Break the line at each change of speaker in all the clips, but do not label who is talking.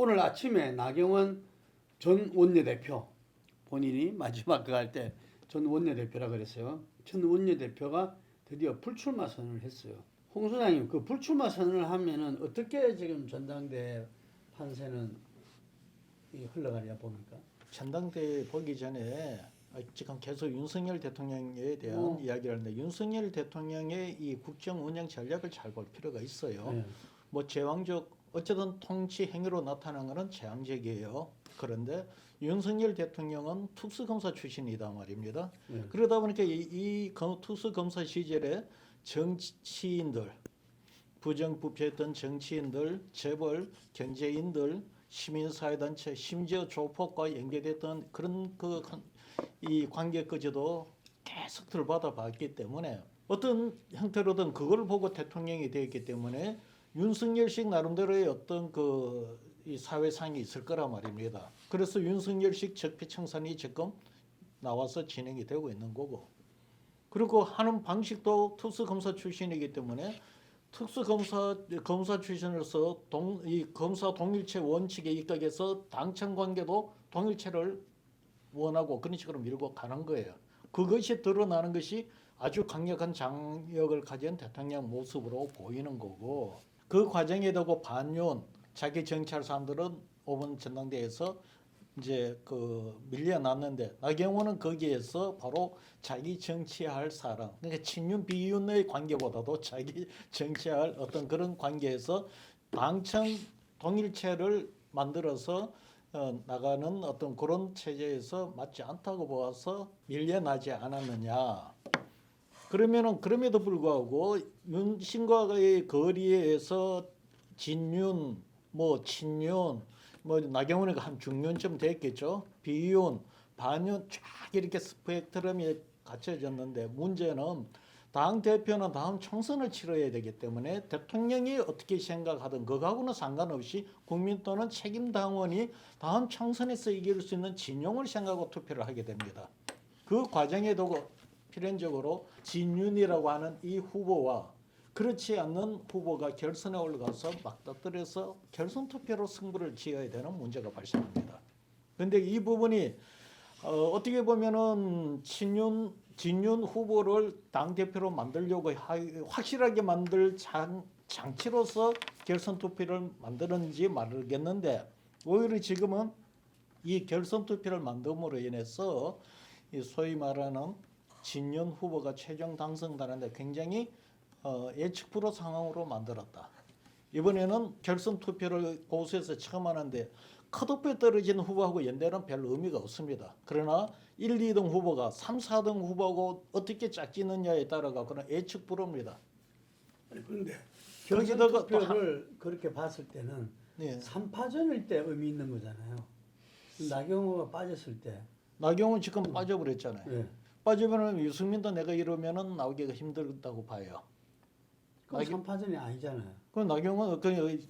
오늘 아침에 나경원 전 원내대표 본인이 마지막 그 할 때 전 원내대표라 그랬어요. 전 원내대표가 드디어 불출마 선언을 했어요. 홍 소장님, 그 불출마 선언을 하면은 어떻게 지금 전당대 판세는 흘러가냐 봅니까?
전당대회 보기 전에 지금 계속 윤석열 대통령에 대한 이야기를 하는데 윤석열 대통령의 이 국정 운영 전략을 잘 볼 필요가 있어요.
네.
뭐 제왕적 어쨌든 통치 행위로 나타난 것은 제왕적이에요. 그런데 윤석열 대통령은 특수검사 출신이다 말입니다.
네.
그러다 보니까 이 특수검사 시절에 정치인들, 부정부패했던 정치인들, 재벌, 경제인들, 시민사회단체, 심지어 조폭과 연계됐던 그런 이 관계까지도 계속 들받아 봤기 때문에 어떤 형태로든 그걸 보고 대통령이 되었기 때문에 윤석열식 나름대로의 어떤 이 사회상이 있을 거란 말입니다. 그래서 윤석열식 적폐청산이 지금 나와서 진행이 되고 있는 거고, 그리고 하는 방식도 특수검사 출신이기 때문에 검사 출신으로서 이 검사 동일체 원칙에 입각해서 당청 관계도 동일체를 원하고 그런 식으로 밀고 가는 거예요. 그것이 드러나는 것이 아주 강력한 장력을 가진 대통령 모습으로 보이는 거고, 그 과정에 대고 반윤 자기 정치할 사람들은 5번 전당대회에서 이제 밀려났는데, 나경원은 거기에서 바로 자기 정치할 사람, 그러니까 친윤 비윤의 관계보다도 자기 정치할 어떤 그런 관계에서 당청 동일체를 만들어서 나가는 어떤 그런 체제에서 맞지 않다고 보아서 밀려나지 않았느냐. 그러면은 그럼에도 불구하고 윤신과의 거리에서 진윤, 뭐 친윤, 뭐 나경원이가 한 중년쯤 됐겠죠. 비윤, 반윤 쫙 이렇게 스펙트럼이 갖춰졌는데, 문제는 당 대표는 다음 총선을 치러야 되기 때문에 대통령이 어떻게 생각하든 그거하고는 상관없이 국민 또는 책임 당원이 다음 총선에서 이길 수 있는 진영을 생각하고 투표를 하게 됩니다. 그 과정에도 필연적으로 진윤이라고 하는 이 후보와 그렇지 않는 후보가 결선에 올라가서 맞닥뜨려서 결선 투표로 승부를 지어야 되는 문제가 발생합니다. 그런데 이 부분이 어떻게 보면은 진윤 후보를 당 대표로 만들려고 확실하게 만들 장치로서 결선 투표를 만드는지 모르겠는데, 오히려 지금은 이 결선 투표를 만듦으로 인해서 이 소위 말하는 진윤 후보가 최종 당선되는데 굉장히 예측 불허 상황으로 만들었다. 이번에는 결선 투표를 보수에서 처음 하는데 컷오프에 떨어진 후보하고 연대는 별 의미가 없습니다. 그러나 1, 2등 후보가 3, 4등 후보하고 어떻게 짝지느냐에 따라가 그런 예측 불허입니다.
그런데 결선 투표를 그렇게 봤을 때는
네.
3파전일 때 의미 있는 거잖아요. 나경원가 빠졌을 때.
나경원 지금 빠져버렸잖아요.
네.
빠지면 유승민도 내가 이러면은 나오기가 힘들다고 봐요.
그건 3파전이 아니잖아요.
그 나경원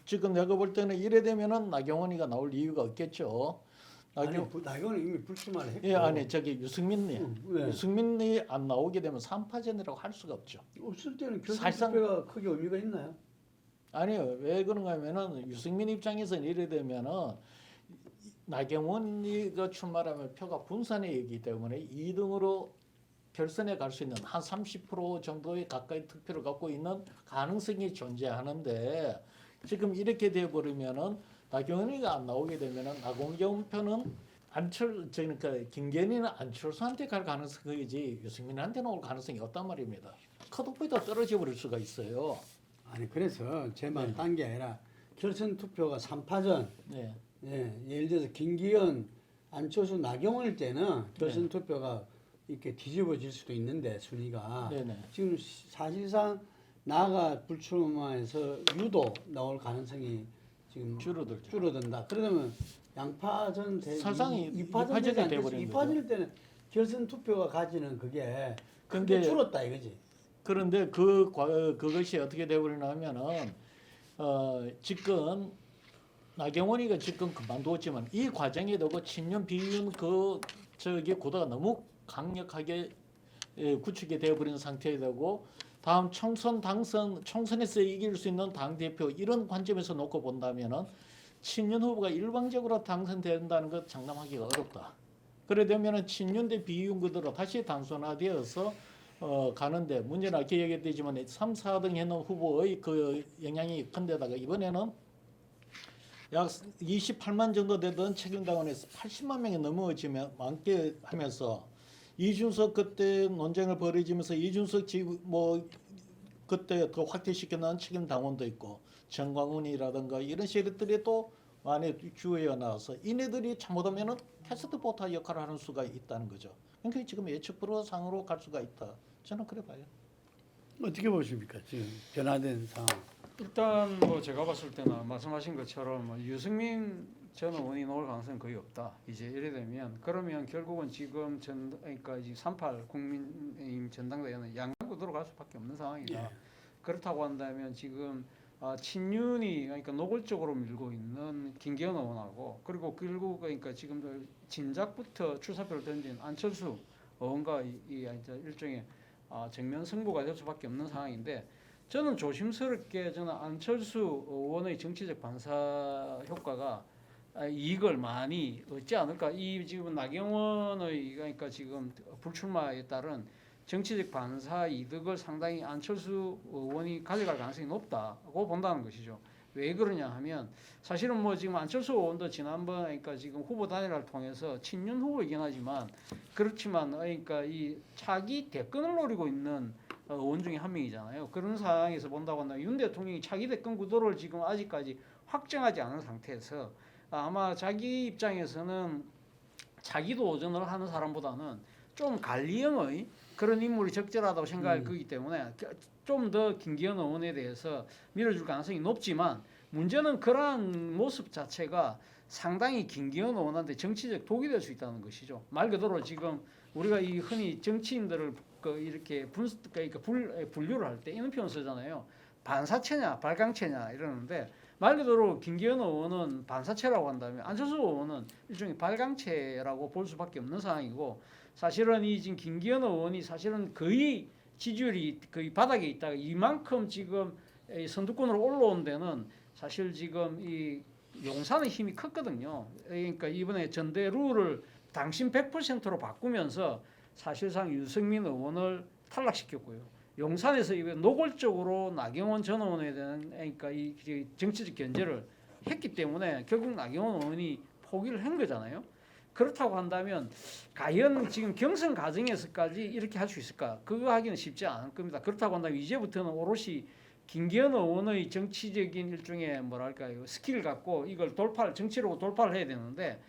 지금 내가 볼 때는 이래 되면은 나경원이가 나올 이유가 없겠죠.
나경원이 이미 불출마를 했고.
예, 아니 저기 유승민이
네.
유승민이 안 나오게 되면 3파전이라고 할 수가 없죠.
없을 때는 결선 투표가 크게 의미가 있나요?
아니요, 왜 그런가 하면은 유승민 입장에서는 이래 되면은 나경원이가 출마하면 표가 분산이기 때문에 2등으로 결선에 갈 수 있는 한 30% 정도의 가까이 득표를 갖고 있는 가능성이 존재하는데, 지금 이렇게 되어버리면은 나경원이가 안 나오게 되면은 나경원 표는 그러니까 김건희는 안철수한테 갈 가능성이지 유승민한테는 올 가능성이 없단 말입니다. 컷오프에다 떨어져 버릴 수가 있어요.
아니 그래서 제 말 딴 게 아니라 결선 투표가 3파전.
네.
예, 예를 들어서 김기현, 안철수, 나경원일 때는 결선 투표가 이렇게 뒤집어질 수도 있는데 순위가
네네.
지금 사실상 나가 불출마해서 유도 나올 가능성이 지금 줄어든다. 그러면 양파전
사상이
2파전이
돼버리는
2파전일 때는 결선 투표가 가지는 그게
근데
줄었다 이거지.
그런데 그것이 어떻게 되버리냐면은 지금 나경원이가 지금 그만두었지만 이 과정에 두고 친윤 비윤 구도가 너무 강력하게 구축이 되어버린 상태에 되고, 다음 총선에서 이길 수 있는 당 대표 이런 관점에서 놓고 본다면은 친윤 후보가 일방적으로 당선된다는 것 장담하기가 어렵다. 그래 되면은 친윤 대 비윤 그대로 다시 단순화되어서 가는데 문제는 아까 얘기했지만 3, 4등 해놓은 후보의 그 영향이 큰데다가 이번에는 약 28만 정도 되던 책임당원에서 80만 명이 넘어지면 많게 하면서 이준석 그때 논쟁을 벌이면서 이준석 뭐 그때 더 확대시켜놓은 책임당원도 있고 정광훈이라든가 이런 세력들이 또 많이 주요에 나와서 이네들이 잘못하면은 캐스트 보타 역할을 하는 수가 있다는 거죠. 그러니까 지금 예측 불허상으로 갈 수가 있다. 저는 그래 봐요.
어떻게 보십니까? 지금 변화된 상황.
일단 뭐 제가 봤을 때는 말씀하신 것처럼 뭐 유승민 전 의원이 나올 가능성은 거의 없다. 이제 이래 되면 그러면 결국은 지금 그러니까 이 38 국민의힘 전당대회는 양강 구도로 갈 수밖에 없는 상황이다.
예.
그렇다고 한다면 지금 친윤이 그러니까 노골적으로 밀고 있는 김기현 의원하고 그리고 결국 그러니까 지금 진작부터 출사표를 던진 안철수 의원과 이 이제 일종의 정면 승부가 될 수밖에 없는 상황인데 저는 조심스럽게 저는 안철수 의원의 정치적 반사 효과가 이익을 많이 얻지 않을까. 이 지금 나경원의 그러니까 지금 불출마에 따른 정치적 반사 이득을 상당히 안철수 의원이 가져갈 가능성이 높다고 본다는 것이죠. 왜 그러냐 하면 사실은 뭐 지금 안철수 의원도 지난번 그러니까 지금 후보 단일화를 통해서 친윤 후보이긴 하지만 그렇지만 그러니까 이 차기 대권을 노리고 있는 의원 중에 한 명이잖아요. 그런 상황에서 본다고 한다면 윤 대통령이 차기 대권 구도를 지금 아직까지 확정하지 않은 상태에서 아마 자기 입장에서는 자기도 오전을 하는 사람보다는 좀 관리형의 그런 인물이 적절하다고 생각할 거기 때문에 좀 더 김기현 의원에 대해서 밀어줄 가능성이 높지만 문제는 그러한 모습 자체가 상당히 김기현 의원한테 정치적 독이 될 수 있다는 것이죠. 말 그대로 지금 우리가 이 흔히 정치인들을 이렇게 분류를 할 때 이런 표현 쓰잖아요. 반사체냐 발광체냐 이러는데 말 그대로 김기현 의원은 반사체라고 한다면 안철수 의원은 일종의 발광체라고 볼 수밖에 없는 상황이고 사실은 이 지금 김기현 의원이 사실은 거의 지지율이 거의 바닥에 있다가 이만큼 지금 선두권으로 올라온 데는 사실 지금 이 용산의 힘이 컸거든요. 그러니까 이번에 전대루를 당신 100%로 바꾸면서 사실상 유승민 의원을 탈락시켰고요. 용산에서 노골적으로 나경원 전 의원에 대한 그러니까 이 정치적 견제를 했기 때문에 결국 나경원 의원이 포기를 한 거잖아요. 그렇다고 한다면 과연 지금 경선 과정에서까지 이렇게 할 수 있을까? 그거 하기는 쉽지 않을 겁니다. 그렇다고 한다면 이제부터는 오롯이 김기현 의원의 정치적인 일종의 뭐랄까요 스킬을 갖고 이걸 정치로 돌파를 해야 되는데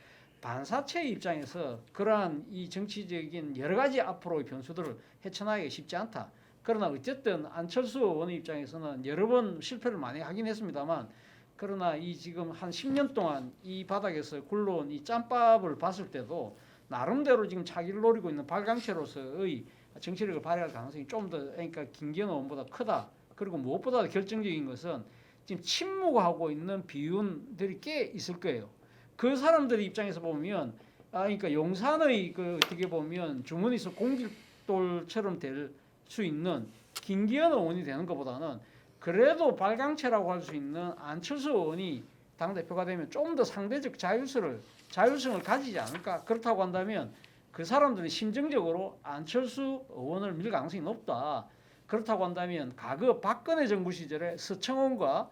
반사체의 입장에서 그러한 이 정치적인 여러 가지 앞으로의 변수들을 헤쳐나가기 쉽지 않다. 그러나 어쨌든 안철수 의원의 입장에서는 여러 번 실패를 많이 하긴 했습니다만 그러나 이 지금 한 10년 동안 이 바닥에서 굴러온 이 짬밥을 봤을 때도 나름대로 지금 자기를 노리고 있는 발광체로서의 정치력을 발휘할 가능성이 좀 더 그러니까 김기현 의원보다 크다. 그리고 무엇보다 결정적인 것은 지금 침묵하고 있는 비윤들이 꽤 있을 거예요. 그 사람들의 입장에서 보면 그러니까 용산의 그 어떻게 보면 주머니에서 공길돌처럼 될 수 있는 김기현 의원이 되는 것보다는 그래도 발광체라고 할 수 있는 안철수 의원이 당대표가 되면 좀 더 상대적 자율성을 가지지 않을까. 그렇다고 한다면 그 사람들이 심정적으로 안철수 의원을 밀 가능성이 높다. 그렇다고 한다면 과거 박근혜 정부 시절에 서청원과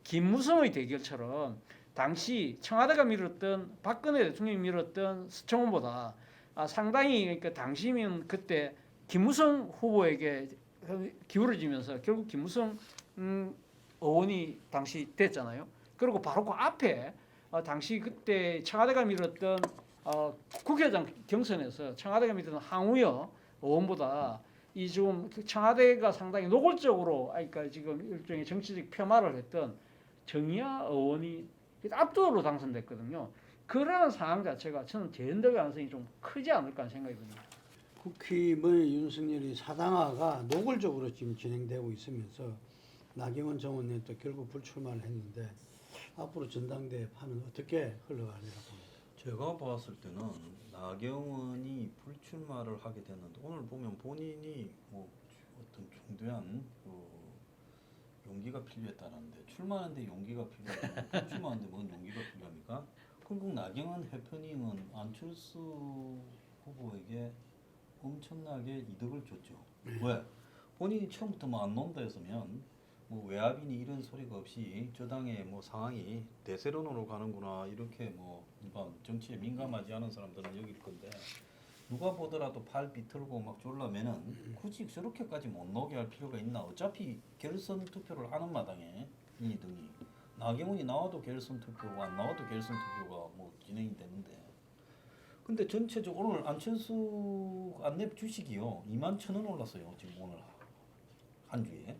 김무성의 대결처럼 당시 청와대가 밀었던 박근혜 대통령이 밀었던 서청원보다 상당히 그러니까 당시면 그때 김무성 후보에게 기울어지면서 결국 김무성 의원이 당시 됐잖아요. 그리고 바로 그 앞에 당시 그때 청와대가 밀었던 국회의장 경선에서 청와대가 밀었던 항우여 의원보다 이 지금 청와대가 상당히 노골적으로 그러니까 지금 일종의 정치적 폄하를 했던 정의아 의원이 압도적으로 당선됐거든요. 그러한 상황 자체가 저는 재현될 가능성이 좀 크지 않을까 생각이 듭니다.
국힘의 윤석열이 사당화가 노골적으로 지금 진행되고 있으면서 나경원 전 의원도 결국 불출마를 했는데 앞으로 전당대회 판은 어떻게 흘러가리라고 봅니다.
제가 봤을 때는 나경원이 불출마를 하게 됐는데 오늘 보면 본인이 뭐 어떤 중대한 용기가 필요했다는데 출마하는데 용기가 필요하면 불출마하는데 뭔 용기가 필요합니까? 결국 나경원 해프닝은 안철수 후보에게 엄청나게 이득을 줬죠. 왜? 본인이 처음부터 뭐 안 논다 했으면 뭐 외압이니 이런 소리가 없이 저 당의 뭐 상황이 대세론으로 가는구나 이렇게 뭐 일반 정치에 민감하지 않은 사람들은 여길 건데 누가 보더라도 팔 비틀고 막 졸라매는 굳이 저렇게까지 못 나오게 할 필요가 있나? 어차피 결선 투표를 하는 마당에 1, 2등이 나경원이 나와도 결선 투표고 안 나와도 결선 투표가 뭐 진행이 되는데 근데 전체적으로 오늘 안철수 안내 주식이요 21,000원 올랐어요 지금 오늘 한 주에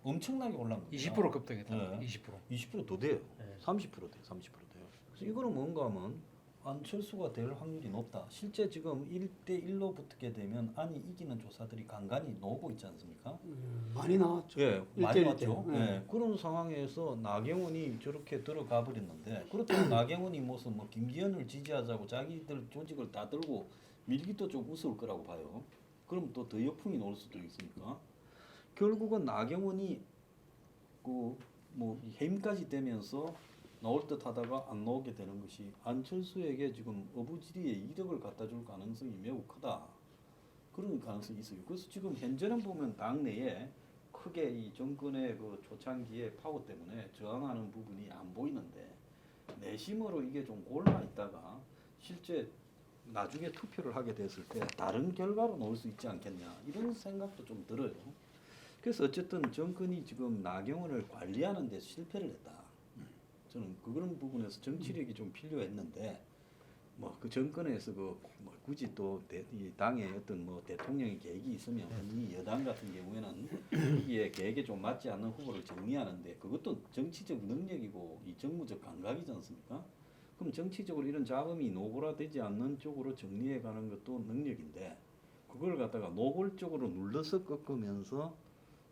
엄청나게 올란 겁니다.
20% 급등했다.
네.
20%.
20%더 돼요.
네.
30% 돼요. 30% 돼요. 그래서 이거는 뭔가 하면 안철수가 될 확률이 높다. 실제 지금 1대1로 붙게 되면 안이 이기는 조사들이 간간히 나오고 있지 않습니까?
많이 나왔죠.
예, 많이
1대1
왔죠.
때.
예, 그런 상황에서 나경원이 저렇게 들어가 버렸는데 그렇다면 나경원이 무슨 뭐 김기현을 지지하자고 자기들 조직을 다 들고 밀기도 좀 우스울 거라고 봐요. 그럼 또 더 역풍이 올 수도 있으니까 결국은 나경원이 그 뭐 해임까지 되면서 나올 듯 하다가 안 나오게 되는 것이 안철수에게 지금 어부지리에 이득을 갖다 줄 가능성이 매우 크다. 그런 가능성이 있어요. 그래서 지금 현재는 보면 당내에 크게 이 정권의 그 초창기의 파워 때문에 저항하는 부분이 안 보이는데 내심으로 이게 좀 골마 있다가 실제 나중에 투표를 하게 됐을 때 다른 결과로 나올 수 있지 않겠냐 이런 생각도 좀 들어요. 그래서 어쨌든 정권이 지금 나경원을 관리하는 데 실패를 했다. 저는 그런 부분에서 정치력이 좀 필요했는데 뭐 그 정권에서 그 뭐 굳이 또 이 당의 어떤 뭐 대통령의 계획이 있으면 이 여당 같은 경우에는 이게 계획에 좀 맞지 않는 후보를 정리하는데 그것도 정치적 능력이고 이 정무적 감각이지 않습니까? 그럼 정치적으로 이런 자금이 노골화되지 않는 쪽으로 정리해가는 것도 능력인데 그걸 갖다가 노골적으로 눌러서 꺾으면서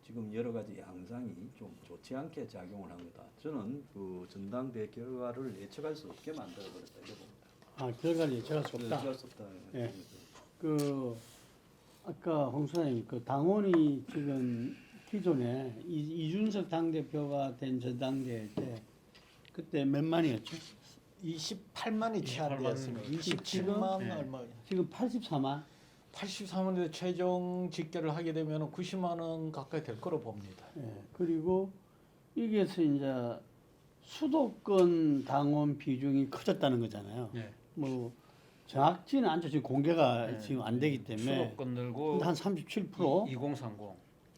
지금 여러 가지 양상이 좀 좋지 않게 작용을 한 거다. 저는 그 전당대 결과를 예측할 수 없게 만들어버렸다 이렇게 봅니다.
아, 결과를 예측할 수 없다.
예측할 수 없다.
예. 그 아까 홍 소장님 그 당원이 지금 기존에 이준석 당대표가 된 전당대회 때 그때 몇 만이었죠?
28만이 제한되었습니다.
28만.
27만
네.
얼마.
지금 84만.
83원에 최종 집계를 하게 되면 90만 원 가까이 될 거로 봅니다.
예. 그리고 여기에서 이제 수도권 당원 비중이 커졌다는 거잖아요.
네.
뭐 정확지는 않죠. 지금 공개가
네.
지금 안 되기 때문에
수도권 늘고
한 37%,
2030.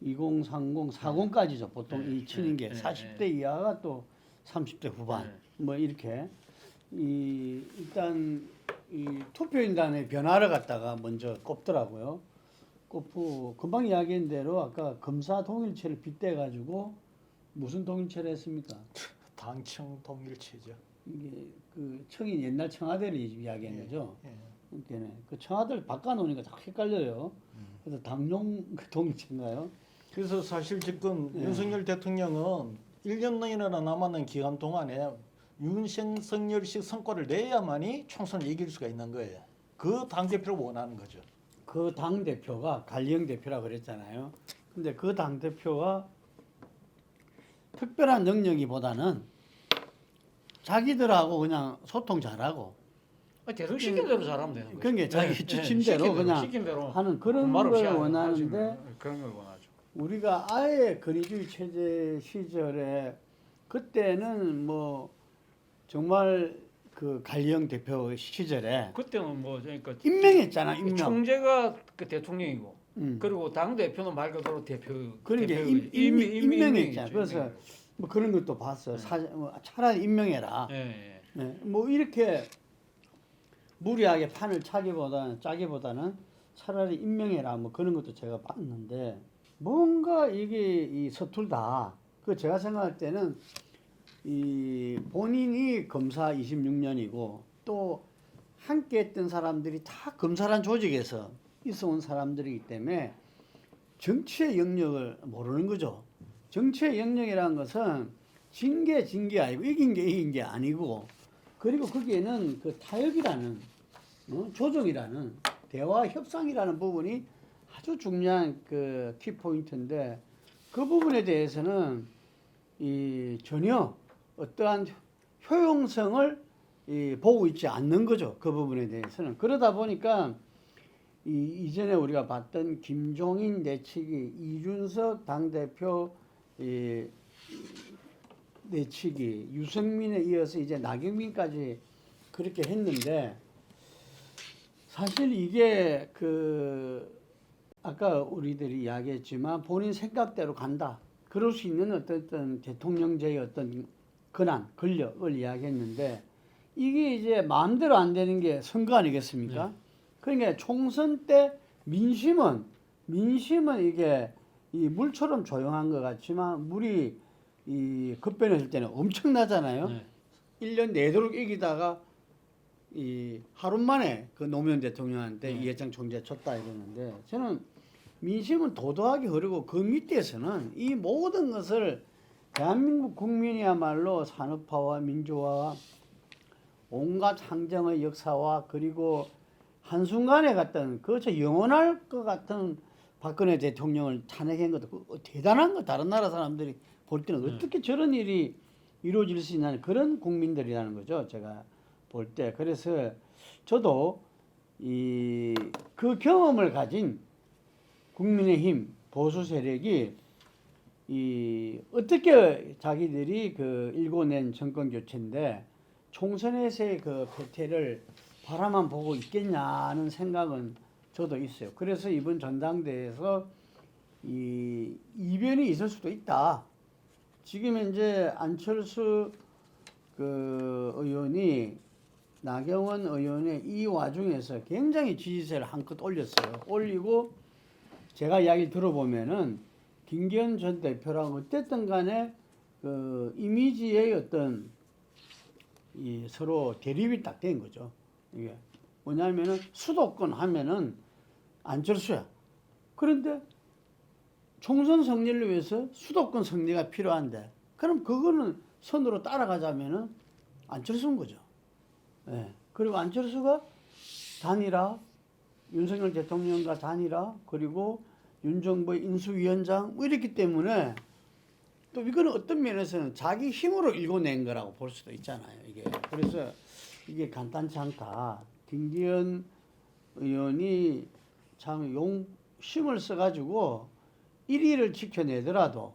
2030, 40까지죠. 보통
네.
이 치는 게
네.
40대 이하가 또 30대 후반
네.
뭐 이렇게 일단 이 투표인단의 변화를 갖다가 먼저 꼽더라고요. 꼽고 금방 이야기한 대로 아까 검사 동일체를 빗대 가지고 무슨 동일체를 했습니까?
당청 동일체죠.
이게 그 청인 옛날 청와대를 이야기한 거죠.
예.
그러니까 그 청와대를 바꿔놓으니까 자꾸 헷갈려요. 그래서 당룡 그 동일체인가요?
그래서 사실 지금
네.
윤석열 대통령은 1년이나 남았는 기간 동안에 윤석열식 성과를 내야만이 총선을 이길 수가 있는 거예요. 그 당대표를 원하는 거죠.
그 당 대표가 관리형 대표라 그랬잖아요. 근데 그 당 대표가 특별한 능력이보다는 자기들하고 그냥 소통 잘하고
계속 시킨 대로 잘하면 되는 거죠.
그게 자기 지침대로 그냥
시킨 대로
하는 그런
말 없이
걸
하는
원하는데
하지만 그런 걸 원하죠.
우리가 아예 권위주의 체제 시절에 그때는 뭐 정말 그 관리형 대표 시절에
그때는 뭐 그러니까
임명했잖아, 임명.
총재가 그 대통령이고
음.
그리고 당 대표는 말 그대로 대표.
그러니까
대표-
임명했잖아.
임명이죠,
그래서
임명이죠.
뭐 그런 것도 봤어요.
네.
뭐 차라리 임명해라.
예, 예.
네, 뭐 이렇게 무리하게 판을 짜기보다는 차라리 임명해라. 뭐 그런 것도 제가 봤는데 뭔가 이게 이 서툴다. 그 제가 생각할 때는 이 본인이 검사 26년이고 또 함께 했던 사람들이 다 검사란 조직에서 있어온 사람들이기 때문에 정치의 영역을 모르는 거죠. 정치의 영역이라는 것은 진 게 아니고 이긴 게 아니고 그리고 거기에는 그 타협이라는 조정이라는 대화 협상이라는 부분이 아주 중요한 그 키포인트인데 그 부분에 대해서는 전혀 어떠한 효용성을 보고 있지 않는 거죠. 그 부분에 대해서는. 그러다 보니까 이전에 우리가 봤던 김종인 내치기, 이준석 당대표 내치기, 유승민에 이어서 이제 나경민까지 그렇게 했는데, 사실 이게 아까 우리들이 이야기했지만 본인 생각대로 간다. 그럴 수 있는 어떤 대통령제의 어떤 권한, 권력을 이야기했는데, 이게 이제 마음대로 안 되는 게 선거 아니겠습니까? 그러니까 총선 때 민심은 이게 이 물처럼 조용한 것 같지만 물이 급변했을 때는 엄청나잖아요. 1년 내도록 이기다가 하루 만에 그 노무현 대통령한테 이해창 총재 쳤다 이러는데, 저는 민심은 도도하게 흐르고 그 밑에서는 이 모든 것을 대한민국 국민이야말로 산업화와 민주화와 온갖 항쟁의 역사와 그리고 한순간에 갔던 그저 영원할 것 같은 박근혜 대통령을 탄핵한 것도 대단한 거. 다른 나라 사람들이 볼 때는 어떻게 저런 일이 이루어질 수 있냐는 그런 국민들이라는 거죠. 제가 볼 때. 그래서 저도 그 경험을 가진 국민의힘 보수 세력이 어떻게 자기들이 일궈낸 정권 교체인데 총선에서의 그 패퇴를 바라만 보고 있겠냐는 생각은 저도 있어요. 그래서 이번 전당대회에서 이변이 있을 수도 있다. 지금 현재 안철수 의원이 나경원 의원의 이 와중에서 굉장히 지지세를 한껏 올렸어요. 올리고 제가 이야기를 들어보면은 김기현 전 대표랑 어쨌든 간에 이미지의 어떤 서로 대립이 딱 된 거죠. 이게 뭐냐면은 수도권 하면은 안철수야. 그런데 총선 승리를 위해서 수도권 승리가 필요한데, 그럼 그거는 선으로 따라가자면은 안철수인 거죠. 예. 그리고 안철수가 단일화, 윤석열 대통령과 단일화, 그리고 윤정부의 인수위원장 뭐 이랬기 때문에 또 이거는 어떤 면에서는 자기 힘으로 일궈낸 거라고 볼 수도 있잖아요. 이게. 그래서 이게 간단치 않다. 김기현 의원이 참 용심을 써가지고 1위를 지켜내더라도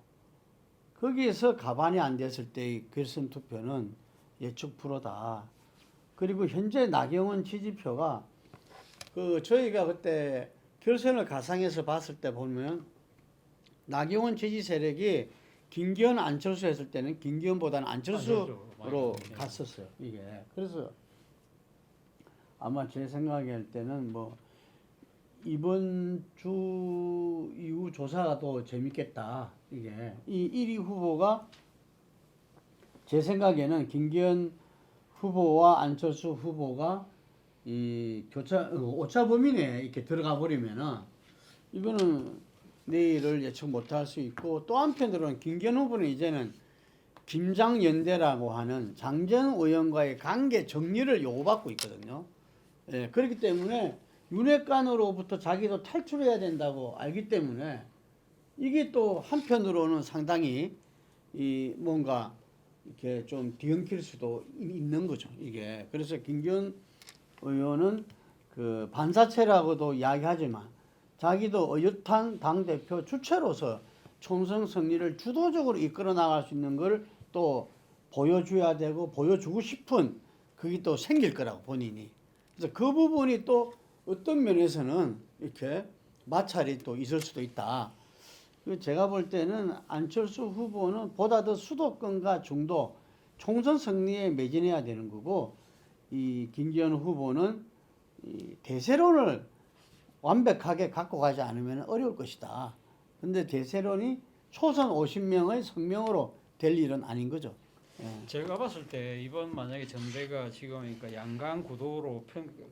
거기에서 가반이 안 됐을 때의 결선 투표는 예측 불허다. 그리고 현재 나경원 지지표가 저희가 그때 결선을 가상해서 봤을 때 보면 나경원 지지 세력이 김기현 안철수 했을 때는 김기현보다는 안철수로 갔었어요. 이게. 그래서 아마 제 생각할 때는 뭐 이번 주 이후 조사가 더 재밌겠다. 이게 이 1위 후보가 제 생각에는 김기현 후보와 안철수 후보가 이 오차 범위 내에 이렇게 들어가 버리면은 이거는 내일을 예측 못할 수 있고, 또 한편으로는 김기현 후보는 이제는 김장연대라고 하는 장전 의원과의 관계 정리를 요구받고 있거든요. 예, 그렇기 때문에 윤핵관으로부터 자기도 탈출해야 된다고 알기 때문에 이게 또 한편으로는 상당히 뭔가 이렇게 좀 뒤엉킬 수도 있는 거죠. 이게. 그래서 김기현 의원은 반사체라고도 이야기하지만 자기도 어엿한 당대표 주체로서 총선 승리를 주도적으로 이끌어 나갈 수 있는 걸 또 보여줘야 되고 보여주고 싶은 그게 또 생길 거라고 본인이. 그래서 그 부분이 또 어떤 면에서는 이렇게 마찰이 또 있을 수도 있다. 제가 볼 때는 안철수 후보는 보다 더 수도권과 중도 총선 승리에 매진해야 되는 거고, 이 김기현 후보는 이 대세론을 완벽하게 갖고 가지 않으면 어려울 것이다. 근데 대세론이 초선 50명의 성명으로 될 일은 아닌 거죠. 예.
제가 봤을 때 이번 만약에 전대가 지금 그러니까 양강 구도로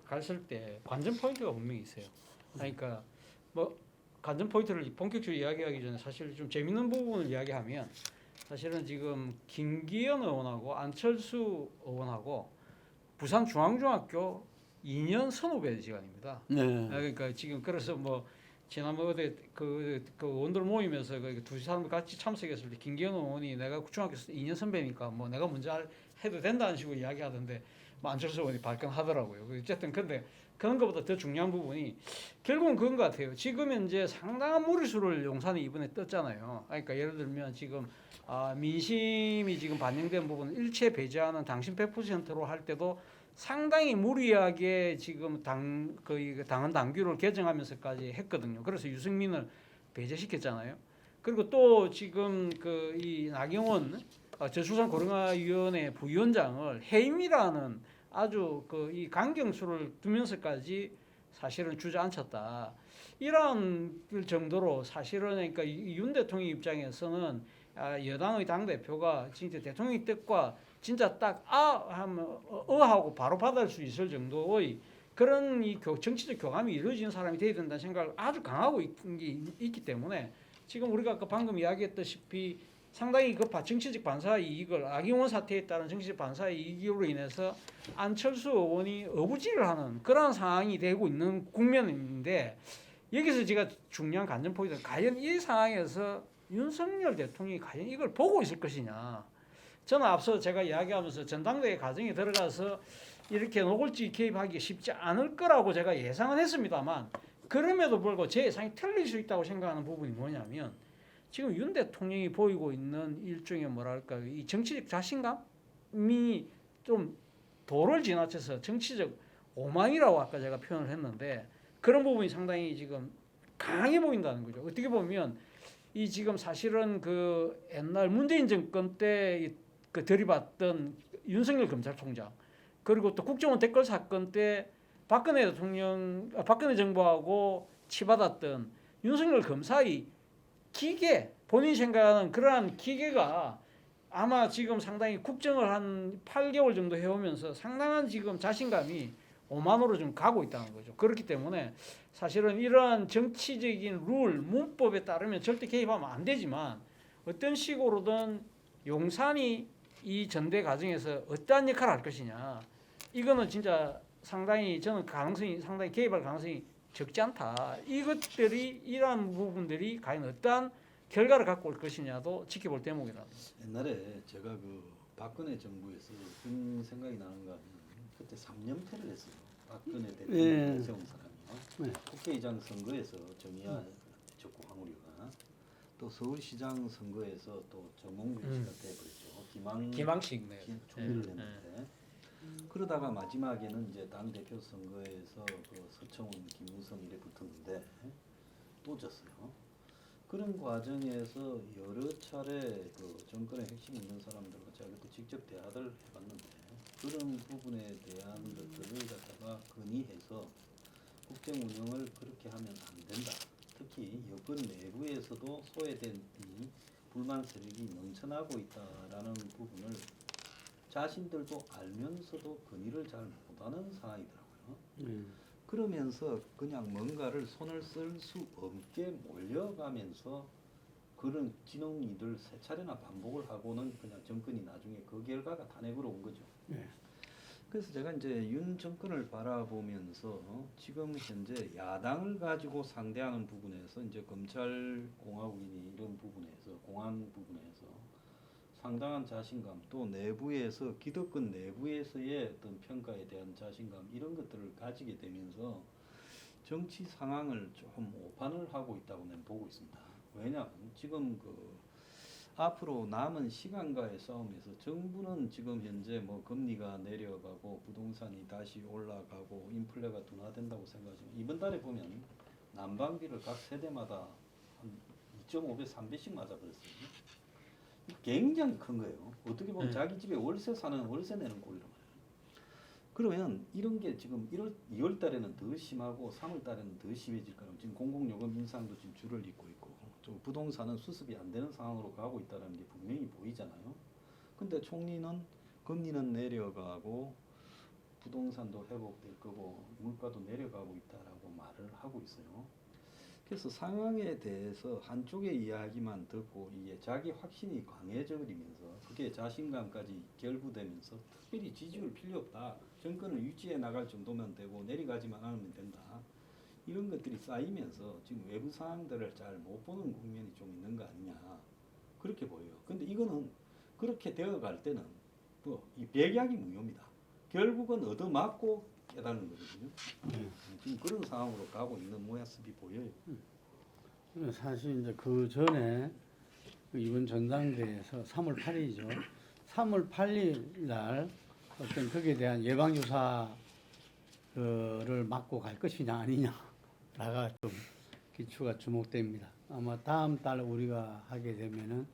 갔을 때 관전 포인트가 분명히 있어요. 그러니까 뭐 관전 포인트를 본격적으로 이야기하기 전에 사실 좀 재밌는 부분을 이야기하면, 사실은 지금 김기현 의원하고 안철수 의원하고 부산중앙중학교 2년 선후배 시간입니다.
네.
그러니까 지금 그래서 뭐 지난번 어디 그 원들 모임에서 그 두 사람 같이 참석했을 때 김기현 의원이 내가 중학교 2년 선배니까 뭐 내가 먼저 해도 된다는 식으로 이야기하던데 뭐 안철수 의원이 발끈하더라고요. 어쨌든 근데 그런 것보다 더 중요한 부분이 결국은 그건 것 같아요. 지금 현재 상당한 무리수를 용산이 이번에 떴잖아요. 그러니까 예를 들면 지금 민심이 지금 반영된 부분은 일체 배제하는 당신 100%로 할 때도 상당히 무리하게 지금 당헌 당규를 개정하면서까지 했거든요. 그래서 유승민을 배제시켰잖아요. 그리고 또 지금 이 나경원 저출산 고령화위원회 부위원장을 해임이라는 아주 이 강경수를 두면서까지 사실은 주저앉혔다. 이런 정도로 사실은 그러니까 윤 대통령 입장에서는 여당의 당 대표가 진짜 대통령의 뜻과 진짜 딱 하면 하고 바로 받을 수 있을 정도의 그런 정치적 교감이 이루어지는 사람이 되어야 된다는 생각을 아주 강하고 있기 때문에 지금 우리가 아까 방금 이야기했다시피 상당히 정치적 반사 이익을 나경원 사태에 따른 정치적 반사 이익으로 인해서 안철수 의원이 어부지를 하는 그런 상황이 되고 있는 국면인데 여기서 제가 중요한 관전 포인트는 과연 이 상황에서 윤석열 대통령이 과연 이걸 보고 있을 것이냐. 저는 앞서 제가 이야기하면서 전당대회 과정에 들어가서 이렇게 노골적인 개입하기 쉽지 않을 거라고 제가 예상은 했습니다만 그럼에도 불구하고 제 예상이 틀릴 수 있다고 생각하는 부분이 뭐냐면 지금 윤 대통령이 보이고 있는 일종의 뭐랄까 이 정치적 자신감이 좀 도를 지나쳐서 정치적 오만이라고 아까 제가 표현을 했는데 그런 부분이 상당히 지금 강하게 보인다는 거죠. 어떻게 보면 이 지금 사실은 그 옛날 문재인 정권 때 그 들이받던 윤석열 검찰총장 그리고 또 국정원 댓글 사건 때 박근혜 정부하고 치받았던 윤석열 검사의 기계 본인이 생각하는 그러한 기계가 아마 지금 상당히 국정을 한 8개월 정도 해오면서 상당한 지금 자신감이 오만으로 좀 가고 있다는 거죠. 그렇기 때문에 사실은 이러한 정치적인 룰, 문법에 따르면 절대 개입하면 안 되지만 어떤 식으로든 용산이 이 전대 과정에서 어떠한 역할을 할 것이냐 이거는 진짜 상당히 저는 상당히 개입할 가능성이 적지 않다. 이것들이 이러한 부분들이 과연 어떠한 결과를 갖고 올 것이냐도 지켜볼 대목이랍니다.
옛날에 제가 그 박근혜 정부에서 무슨 생각이 나는가 하면 그때 3년패를 했어요. 박근혜 대통령 세운 사람이요. 국회의장 선거에서 정의화 적고 황우리가 또 서울시장 선거에서 또 정몽준 씨가 돼버렸죠.
기망식 네.
총리를 했는데 그러다가 마지막에는 이제 당 대표 선거에서 그 서청원, 김무성 이래 붙었는데 또 졌어요. 그런 과정에서 여러 차례 그 정권의 핵심 있는 사람들과 제가 그때 직접 대화를 해봤는데 그런 부분에 대한 것들을 갖다가 건의해서 국정 운영을 그렇게 하면 안 된다. 특히 여권 내부에서도 소외된 이 불만 세력이 넘쳐나고 있다라는 부분을 자신들도 알면서도 건의를 잘 못하는 상황이더라고요. 그러면서 그냥 뭔가를 손을 쓸 수 없게 몰려가면서 그런 진홍이들 세 차례나 반복을 하고는 그냥 정권이 나중에 그 결과가 탄핵으로 온 거죠. 그래서 제가 이제 윤 정권을 바라보면서 지금 현재 야당을 가지고 상대하는 부분에서 이제 검찰 공화국이니 이런 부분에서 공안 부분에서 상당한 자신감 또 내부에서 기득권 내부에서의 어떤 평가에 대한 자신감 이런 것들을 가지게 되면서 정치 상황을 좀 오판을 하고 있다고 저는 보고 있습니다. 왜냐하면 지금 그 앞으로 남은 시간과의 싸움에서 정부는 지금 현재 뭐 금리가 내려가고 부동산이 다시 올라가고 인플레가 둔화된다고 생각하지만 이번 달에 보면 난방비를 각 세대마다 한 2.5배, 3배씩 맞아버렸어요. 굉장히 큰 거예요. 어떻게 보면 자기 집에 월세 사는 월세 내는 꼴이란 말이에요. 그러면 이런 게 지금 2월 달에는 더 심하고 3월 달에는 더 심해질 거라고 지금 공공요금 인상도 지금 줄을 잇고 있고 좀 부동산은 수습이 안 되는 상황으로 가고 있다는 게 분명히 보이잖아요. 근데 총리는 금리는 내려가고 부동산도 회복될 거고 물가도 내려가고 있다라고 말을 하고 있어요. 그래서 상황에 대해서 한쪽의 이야기만 듣고 이게 자기 확신이 강해져 버리면서 그게 자신감까지 결부되면서 특별히 지지율 필요 없다. 정권을 유지해 나갈 정도면 되고 내려가지만 않으면 된다. 이런 것들이 쌓이면서 지금 외부 상황들을 잘 못 보는 국면이 좀 있는 거 아니냐 그렇게 보여요. 근데 이거는 그렇게 되어갈 때는 뭐 이 백약이 무효입니다. 결국은 얻어맞고 깨닫는 거거든요. 지금 그런 상황으로 가고 있는 모습이 보여요.
사실 이제 그 전에 이번 전당대회에서 3월 8일이죠. 3월 8일 날 어떤 거기에 대한 예방주사를 맞고 갈 것이냐 아니냐가 좀 기초가 주목됩니다. 아마 다음 달 우리가 하게 되면은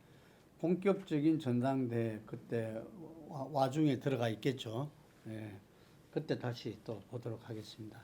본격적인 전당대회 그때 와중에 들어가 있겠죠. 예, 그때 다시 또 보도록 하겠습니다.